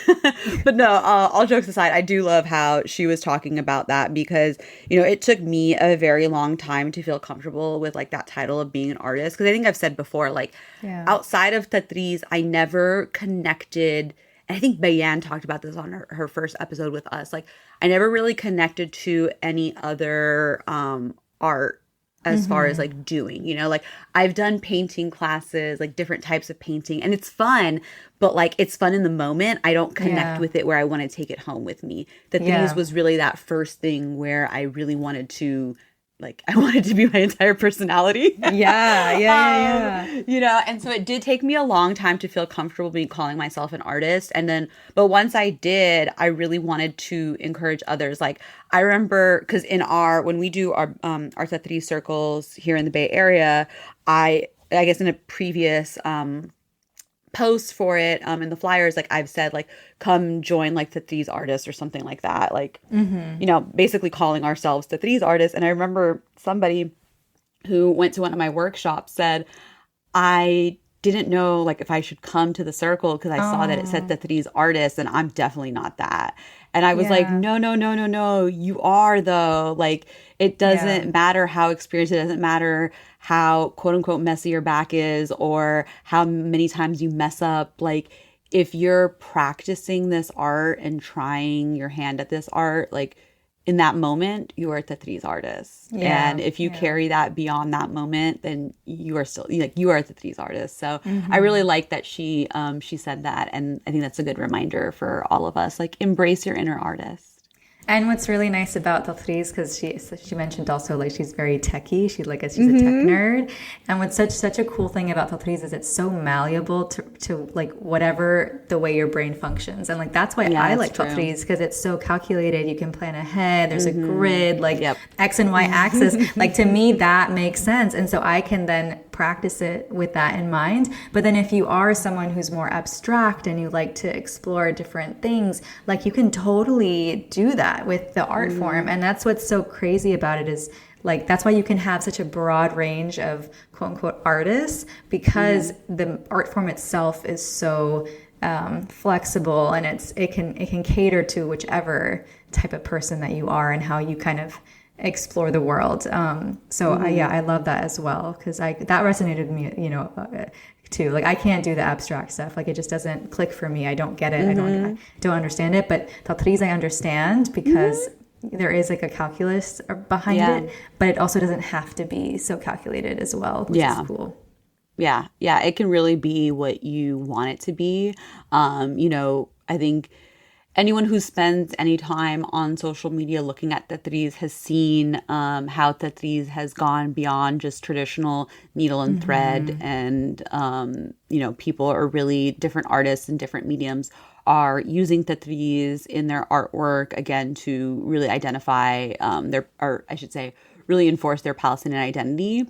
But no, all jokes aside, I do love how she was talking about that, because, you know, it took me a very long time to feel comfortable with like that title of being an artist, because I think I've said before, like outside of Tatreez, I never connected, and I think Bayan talked about this on her first episode with us, like I never really connected to any other art as far as like doing, you know, like I've done painting classes, like different types of painting, and it's fun, but like it's fun in the moment. I don't connect with it where I want to take it home with me. Tatreez was really that first thing where I really wanted to like I want it to be my entire personality. Yeah. You know, and so it did take me a long time to feel comfortable being calling myself an artist. And then, but once I did, I really wanted to encourage others. Like I remember, because when we do our Tatreez circles here in the Bay Area, I guess in a previous posts for it in the flyers, like I've said, like come join like Tatreez artists or something like that, like you know, basically calling ourselves Tatreez artists. And I remember somebody who went to one of my workshops said, I didn't know like if I should come to the circle because I saw that it said Tatreez artists, and I'm definitely not that. And I was like, no, you are though. Like it doesn't matter how experienced, it doesn't matter how quote unquote messy your back is or how many times you mess up. Like if you're practicing this art and trying your hand at this art, like in that moment, you are a Tatreez artist. And if you carry that beyond that moment, then you are still like you are a Tatreez artist. So I really like that she said that, and I think that's a good reminder for all of us. Like embrace your inner artist. And what's really nice about Tatreez, because she mentioned also like she's very techie. She's a tech nerd. And what's such a cool thing about Tatreez is it's so malleable to like whatever the way your brain functions. And like that's why I like Tatreez, because it's so calculated. You can plan ahead. There's a grid, like X and Y axis. Like to me that makes sense. And so I can then practice it with that in mind. But then if you are someone who's more abstract and you like to explore different things, like you can totally do that with the art form. And that's what's so crazy about it is like that's why you can have such a broad range of quote unquote artists, because the art form itself is so flexible, and it can cater to whichever type of person that you are and how you kind of explore the world. I love that as well, because that resonated with me, you know, too. Like I can't do the abstract stuff. Like it just doesn't click for me. I don't get it. I don't understand it. But Tatreez I understand, because there is like a calculus behind it, but it also doesn't have to be so calculated as well, which is cool. Yeah, it can really be what you want it to be. You know, I think anyone who spends any time on social media looking at Tatreez has seen how Tatreez has gone beyond just traditional needle and thread. And, you know, people are really different artists and different mediums are using Tatreez in their artwork, again, to really identify really enforce their Palestinian identity.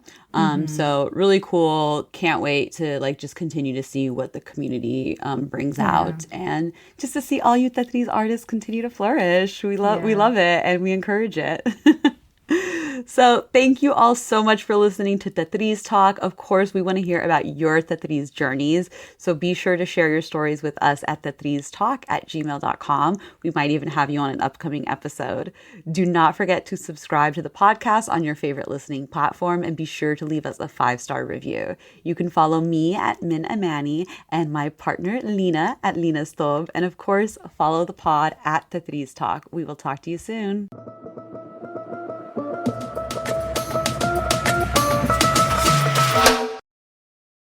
So really cool. Can't wait to like just continue to see what the community brings out, and just to see all you Tatreez artists continue to flourish. We love it, and we encourage it. So thank you all so much for listening to Tatreez Talk. Of course, we want to hear about your Tatreez journeys. So be sure to share your stories with us at tatreeztalk@gmail.com. We might even have you on an upcoming episode. Do not forget to subscribe to the podcast on your favorite listening platform, and be sure to leave us a 5-star review. You can follow me at Min Amani and my partner Lina at Lina Stob. And of course, follow the pod at Tatreez Talk. We will talk to you soon.